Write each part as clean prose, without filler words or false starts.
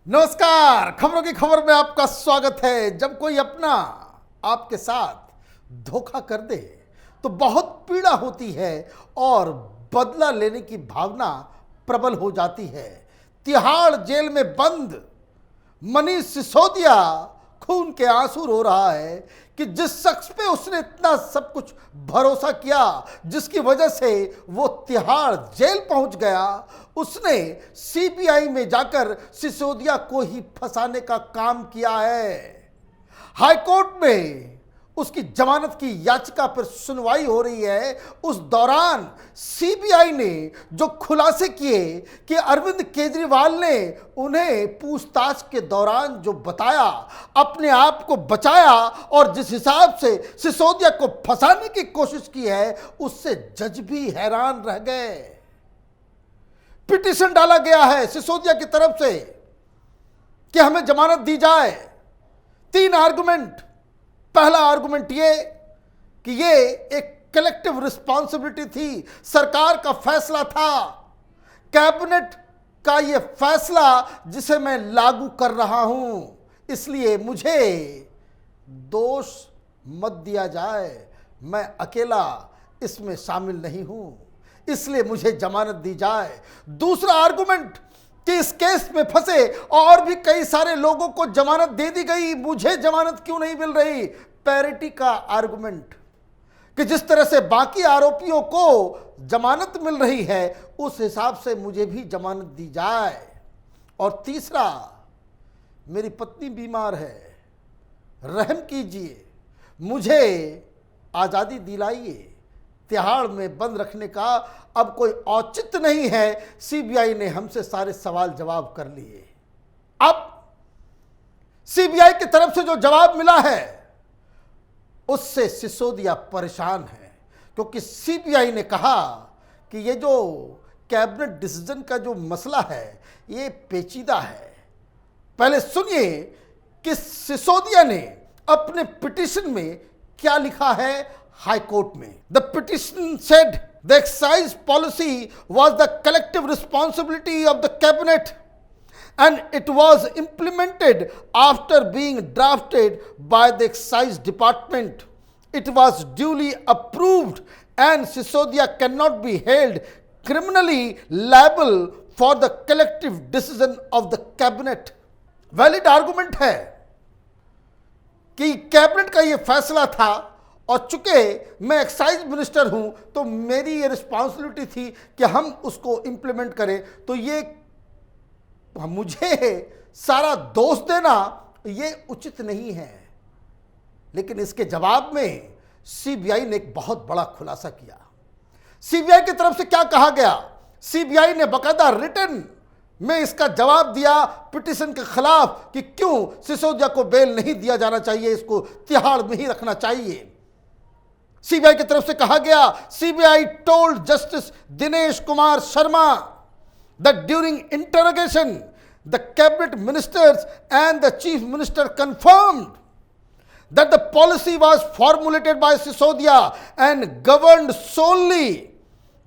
नमस्कार। खबरों की खबर में आपका स्वागत है। जब कोई अपना आपके साथ धोखा कर दे तो बहुत पीड़ा होती है और बदला लेने की भावना प्रबल हो जाती है। तिहाड़ जेल में बंद मनीष सिसोदिया खून के आंसू रो रहा है कि जिस शख्स पे उसने इतना सब कुछ भरोसा किया, जिसकी वजह से वो तिहाड़ जेल पहुंच गया, उसने सीबीआई में जाकर सिसोदिया को ही फंसाने का काम किया है। हाईकोर्ट में उसकी जमानत की याचिका पर सुनवाई हो रही है। उस दौरान सीबीआई ने जो खुलासे किए कि अरविंद केजरीवाल ने उन्हें पूछताछ के दौरान जो बताया, अपने आप को बचाया और जिस हिसाब से सिसोदिया को फंसाने की कोशिश की है, उससे जज भी हैरान रह गए। पिटीशन डाला गया है सिसोदिया की तरफ से कि हमें जमानत दी जाए। 3 आर्गुमेंट। पहला आर्गुमेंट ये कि ये एक कलेक्टिव रिस्पॉन्सिबिलिटी थी, सरकार का फैसला था, कैबिनेट का ये फैसला जिसे मैं लागू कर रहा हूं, इसलिए मुझे दोष मत दिया जाए, मैं अकेला इसमें शामिल नहीं हूं, इसलिए मुझे जमानत दी जाए। दूसरा आर्गुमेंट कि इस केस में फंसे और भी कई सारे लोगों को जमानत दे दी गई, मुझे जमानत क्यों नहीं मिल रही। पैरिटी का आर्गुमेंट कि जिस तरह से बाकी आरोपियों को जमानत मिल रही है उस हिसाब से मुझे भी जमानत दी जाए। और तीसरा, मेरी पत्नी बीमार है, रहम कीजिए, मुझे आज़ादी दिलाइए, तिहाड़ में बंद रखने का अब कोई औचित्य नहीं है। सीबीआई ने हमसे सारे सवाल जवाब कर लिए। अब सीबीआई की तरफ से जो जवाब मिला है उससे सिसोदिया परेशान है, क्योंकि सीबीआई ने कहा कि ये जो कैबिनेट डिसीजन का जो मसला है ये पेचीदा है। पहले सुनिए कि सिसोदिया ने अपने पिटीशन में क्या लिखा है हाईकोर्ट में। The petition said the excise policy was the collective responsibility of the cabinet and it was implemented after being drafted by the excise department. It was duly approved and Sisodia cannot be held criminally liable for the collective decision of the cabinet. Valid argument है कि cabinet का ये फैसला था और चूंकि मैं excise minister हूं तो मेरी ये रिस्पॉन्सिबिलिटी थी कि हम उसको इंप्लीमेंट करें, तो ये मुझे सारा दोष देना ये उचित नहीं है। लेकिन इसके जवाब में सीबीआई ने एक बहुत बड़ा खुलासा किया। सीबीआई की तरफ से क्या कहा गया, सीबीआई ने बकायदा रिटन में इसका जवाब दिया पिटीशन के खिलाफ कि क्यों सिसोदिया को बेल नहीं दिया जाना चाहिए, इसको तिहाड़ में ही रखना चाहिए। सीबीआई की तरफ से कहा गया, CBI told justice Dinesh Kumar Sharma that during interrogation the cabinet ministers and the chief minister confirmed that the policy was formulated by Sisodia and governed solely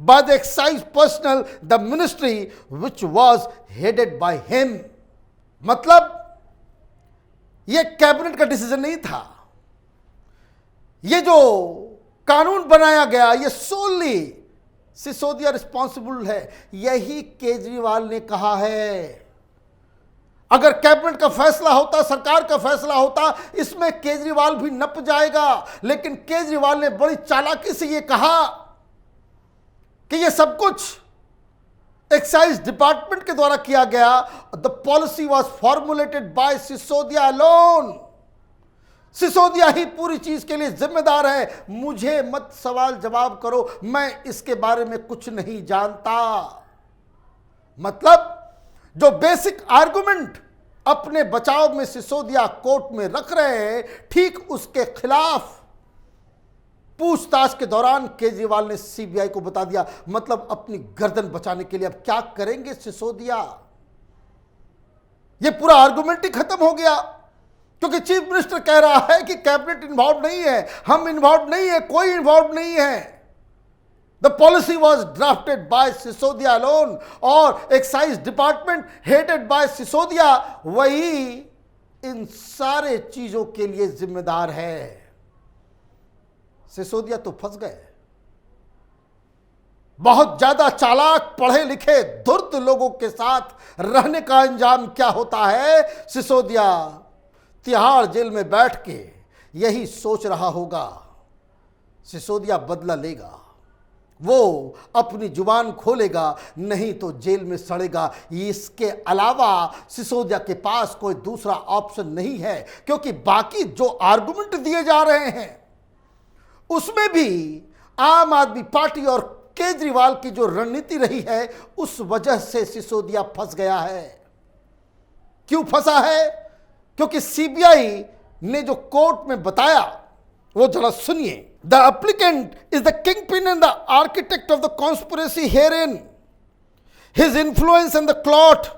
by the excise personnel, the ministry which was headed by him. मतलब ये cabinet का decision नहीं था, ये जो कानून बनाया गया ये सोली सिसोदिया रिस्पॉन्सिबल है, यही केजरीवाल ने कहा है। अगर कैबिनेट का फैसला होता, सरकार का फैसला होता, इसमें केजरीवाल भी नप जाएगा। लेकिन केजरीवाल ने बड़ी चालाकी से यह कहा कि यह सब कुछ एक्साइज डिपार्टमेंट के द्वारा किया गया। The policy was formulated by Sisodia alone. Sisodia ही पूरी चीज के लिए जिम्मेदार है, मुझे मत सवाल जवाब करो, मैं इसके बारे में कुछ नहीं जानता। मतलब जो बेसिक आर्गुमेंट अपने बचाव में सिसोदिया कोर्ट में रख रहे हैं, ठीक उसके खिलाफ पूछताछ के दौरान केजरीवाल ने सीबीआई को बता दिया। मतलब अपनी गर्दन बचाने के लिए अब क्या करेंगे सिसोदिया, यह पूरा आर्गुमेंट ही खत्म हो गया, क्योंकि चीफ मिनिस्टर कह रहा है कि कैबिनेट इन्वॉल्व नहीं है, हम इन्वॉल्व नहीं है, कोई इन्वॉल्व नहीं है। The policy was drafted by Sisodia alone और excise department headed by Sisodia वही इन सारे चीजों के लिए जिम्मेदार है। सिसोदिया तो फंस गए। बहुत ज्यादा चालाक, पढ़े लिखे, धूर्त लोगों के साथ रहने का अंजाम क्या होता है? सिसोदिया तिहाड़ जेल में बैठ के यही सोच रहा होगा। सिसोदिया बदला लेगा, वो अपनी जुबान खोलेगा, नहीं तो जेल में सड़ेगा। इसके अलावा सिसोदिया के पास कोई दूसरा ऑप्शन नहीं है, क्योंकि बाकी जो आर्गुमेंट दिए जा रहे हैं उसमें भी आम आदमी पार्टी और केजरीवाल की जो रणनीति रही है उस वजह से सिसोदिया फंस गया है। क्यों फंसा है? क्योंकि सीबीआई ने जो कोर्ट में बताया वो जरा सुनिए। The applicant is the kingpin and the architect of the conspiracy herein. His influence and the clot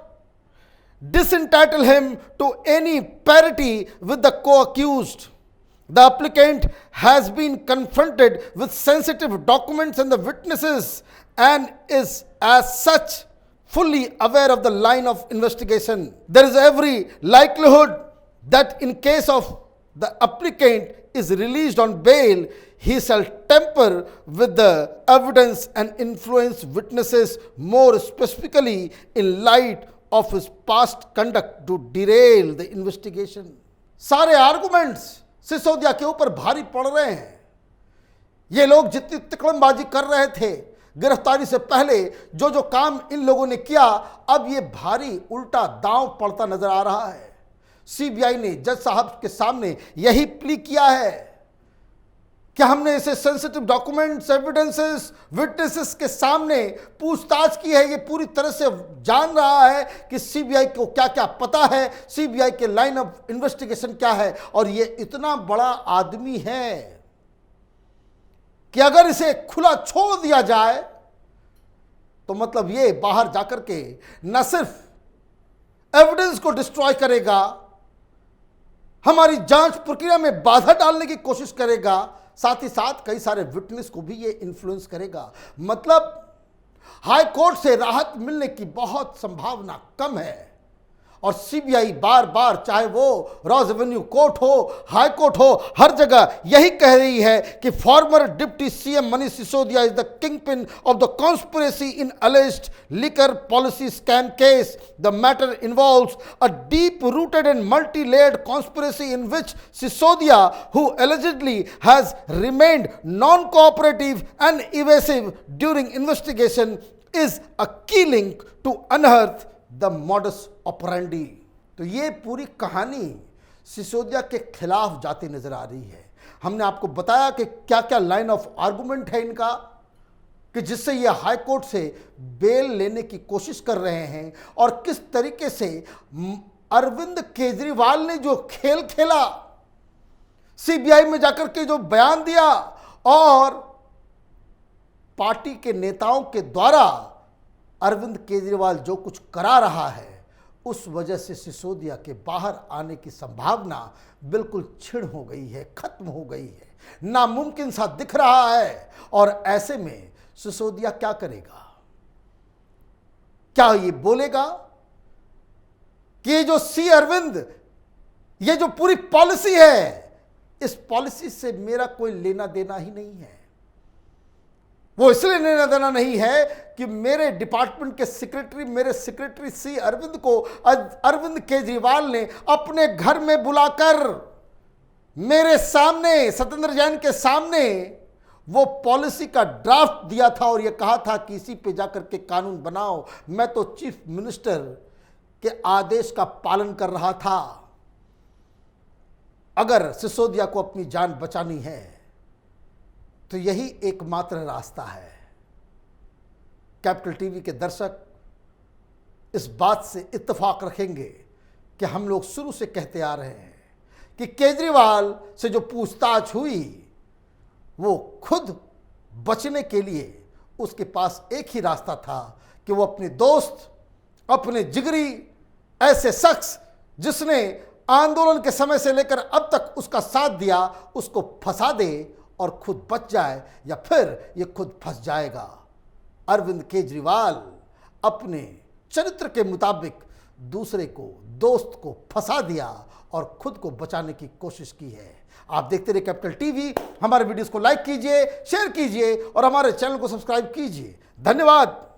disentitle him to any parity with the co-accused. The applicant has been confronted with sensitive documents and the witnesses and is as such fully aware of the line of investigation. There is every likelihood that in case of the applicant is released on bail, he shall tamper with the evidence and influence witnesses, more specifically in light of his past conduct, to derail the investigation. सारे arguments Sisodia के ऊपर भारी पड़ रहे हैं। ये लोग जितनी तिकड़मबाजी कर रहे थे गिरफ्तारी से पहले, जो जो काम इन लोगों ने किया, अब ये भारी उल्टा दांव पड़ता नजर आ रहा है। सीबीआई ने जज साहब के सामने यही प्ली किया है कि हमने इसे सेंसिटिव डॉक्यूमेंट्स, एविडेंसेस, विटनेसेस के सामने पूछताछ की है। ये पूरी तरह से जान रहा है कि सीबीआई को क्या क्या पता है, सीबीआई के लाइन ऑफ इन्वेस्टिगेशन क्या है। और ये इतना बड़ा आदमी है कि अगर इसे खुला छोड़ दिया जाए तो मतलब ये बाहर जाकर के न सिर्फ एविडेंस को डिस्ट्रॉय करेगा, हमारी जांच प्रक्रिया में बाधा डालने की कोशिश करेगा, साथ ही साथ कई सारे विटनेस को भी ये इन्फ्लुएंस करेगा। मतलब हाई कोर्ट से राहत मिलने की बहुत संभावना कम है। और सीबीआई बार बार, चाहे वो रॉज एवेन्यू कोर्ट हो, हाई कोर्ट हो, हर जगह यही कह रही है कि farmer deputy CM Manish Sisodia is the kingpin of the conspiracy in alleged liquor policy scam case. The matter involves a deep rooted and multi layered conspiracy in which Sisodia, who allegedly has remained non-cooperative and evasive during investigation, is a key link to unearth the modus operandi. तो ये पूरी कहानी सिसोदिया के खिलाफ जाती नजर आ रही है। हमने आपको बताया कि क्या क्या लाइन ऑफ आर्गुमेंट है इनका, कि जिससे ये हाई कोर्ट से बेल लेने की कोशिश कर रहे हैं, और किस तरीके से अरविंद केजरीवाल ने जो खेल खेला, सीबीआई में जाकर के जो बयान दिया, और पार्टी के नेताओं के द्वारा अरविंद केजरीवाल जो कुछ करा रहा है, उस वजह से सिसोदिया के बाहर आने की संभावना बिल्कुल छिड़ हो गई है, खत्म हो गई है, नामुमकिन सा दिख रहा है। और ऐसे में सिसोदिया क्या करेगा? क्या ये बोलेगा कि ये जो सी अरविंद, ये जो पूरी पॉलिसी है, इस पॉलिसी से मेरा कोई लेना देना ही नहीं है? वो इसलिए लेना देना नहीं है कि मेरे डिपार्टमेंट के सेक्रेटरी, मेरे सेक्रेटरी सी अरविंद को अरविंद केजरीवाल ने अपने घर में बुलाकर मेरे सामने, सत्येंद्र जैन के सामने, वो पॉलिसी का ड्राफ्ट दिया था और ये कहा था कि इसी पे जाकर के कानून बनाओ। मैं तो चीफ मिनिस्टर के आदेश का पालन कर रहा था। अगर सिसोदिया को अपनी जान बचानी है तो यही एकमात्र रास्ता है। कैपिटल टीवी के दर्शक इस बात से इत्तेफाक रखेंगे कि हम लोग शुरू से कहते आ रहे हैं कि केजरीवाल से जो पूछताछ हुई, वो खुद बचने के लिए उसके पास एक ही रास्ता था कि वो अपने दोस्त, अपने जिगरी, ऐसे शख्स जिसने आंदोलन के समय से लेकर अब तक उसका साथ दिया, उसको फंसा दे और खुद बच जाए या फिर ये खुद फंस जाएगा। अरविंद केजरीवाल अपने चरित्र के मुताबिक दूसरे को, दोस्त को फंसा दिया और खुद को बचाने की कोशिश की है। आप देखते रहिए कैपिटल टीवी। हमारे वीडियोस को लाइक कीजिए, शेयर कीजिए और हमारे चैनल को सब्सक्राइब कीजिए। धन्यवाद।